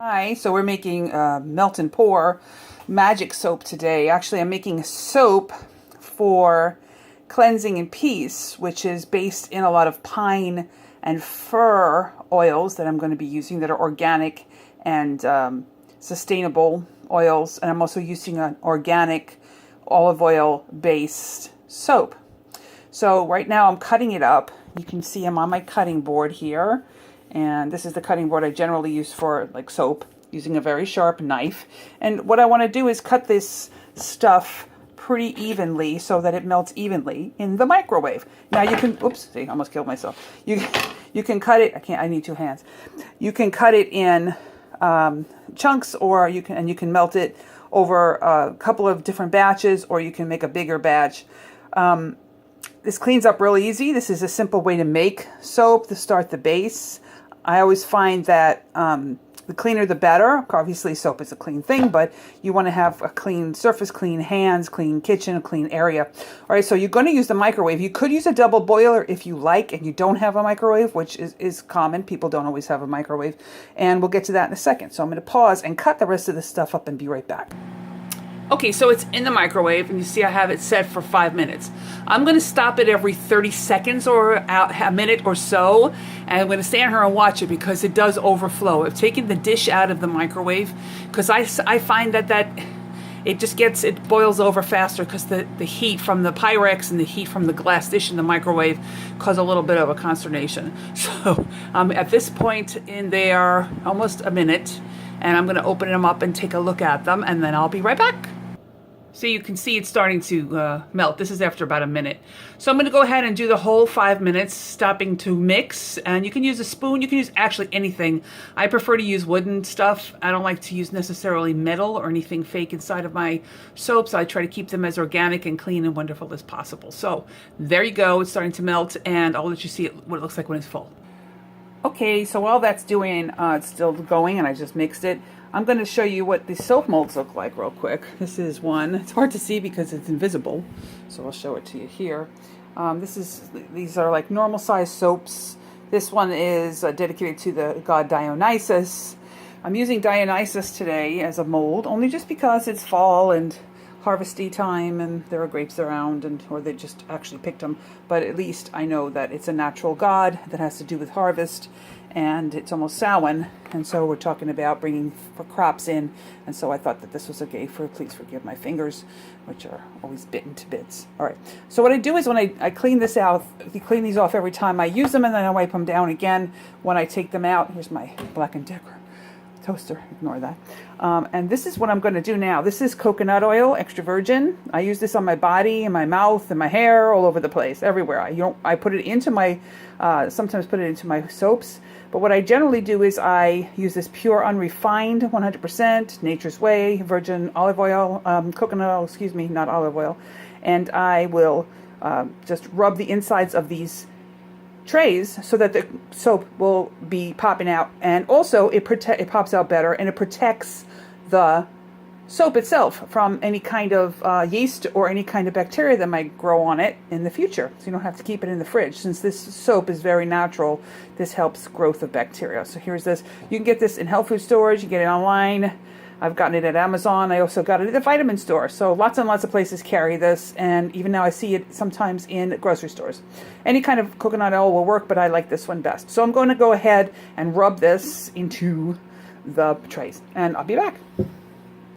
Hi, so we're making melt and pour Magic soap today. Actually, I'm making soap for cleansing and peace, which is based in a lot of pine and fir oils that I'm going to be using that are organic and sustainable oils. And I'm also using an organic olive oil based soap. So right now I'm cutting it up. You can see I'm on my cutting board here. And this is the cutting board I generally use for like soap, using a very sharp knife. And what I want to do is cut this stuff pretty evenly so that it melts evenly in the microwave. Now you can, oops, see, I almost killed myself. You can cut it, I need two hands. You can cut it in chunks, or you can melt it over a couple of different batches, or you can make a bigger batch. This cleans up really easy. This is a simple way to make soap to start the base. I always find that the cleaner the better. Obviously soap is a clean thing, but you want to have a clean surface, clean hands, clean kitchen, a clean area. All right, so you're going to use the microwave. You could use a double boiler if you like and you don't have a microwave, which is common. People don't always have a microwave. And we'll get to that in a second. So I'm going to pause and cut the rest of this stuff up and be right back. Okay, so it's in the microwave, and you see I have it set for 5 minutes. I'm going to stop it every 30 seconds or a minute or so, and I'm going to stand here and watch it because it does overflow. I've taken the dish out of the microwave because I find that it boils over faster because the heat from the Pyrex and the heat from the glass dish in the microwave cause a little bit of a consternation. So at this point in there, almost a minute, and I'm going to open them up and take a look at them, and then I'll be right back. So you can see it's starting to melt. This is after about a minute. So I'm going to go ahead and do the whole 5 minutes, stopping to mix. And you can use a spoon. You can use actually anything. I prefer to use wooden stuff. I don't like to use necessarily metal or anything fake inside of my soaps. I try to keep them as organic and clean and wonderful as possible. So there you go. It's starting to melt, and I'll let you see what it looks like when it's full. Okay, so while that's doing, it's still going, and I just mixed it. I'm going to show you what the soap molds look like real quick. This is one. It's hard to see because it's invisible, so I'll show it to you here. These are like normal size soaps. This one is dedicated to the god Dionysus. I'm using Dionysus today as a mold, only just because it's fall and harvesty time, and there are grapes around, or they just actually picked them. But at least I know that it's a natural god that has to do with harvest, and it's almost Samhain, and so we're talking about bringing for crops in, and so I thought that this was okay for, please forgive my fingers, which are always bitten to bits. All right, so what I do is when I clean this out, you clean these off every time I use them, and then I wipe them down again when I take them out. Here's my Black & Decker toaster, ignore that. And this is what I'm going to do now. This is coconut oil, extra virgin. I use this on my body, and my mouth, and my hair, all over the place, everywhere. I put it into my, sometimes put it into my soaps, but what I generally do is I use this pure, unrefined, 100%, Nature's Way, virgin olive oil, coconut oil, excuse me, not olive oil, and I will just rub the insides of these trays so that the soap will be popping out, and also it pops out better, and it protects the soap itself from any kind of yeast or any kind of bacteria that might grow on it in the future. So you don't have to keep it in the fridge. Since this soap is very natural, this helps growth of bacteria. So here's this. You can get this in health food stores. You get it online. I've gotten it at Amazon. I also got it at the vitamin store. So lots and lots of places carry this, and even now I see it sometimes in grocery stores. Any kind of coconut oil will work, but I like this one best. So I'm going to go ahead and rub this into the trays, and I'll be back.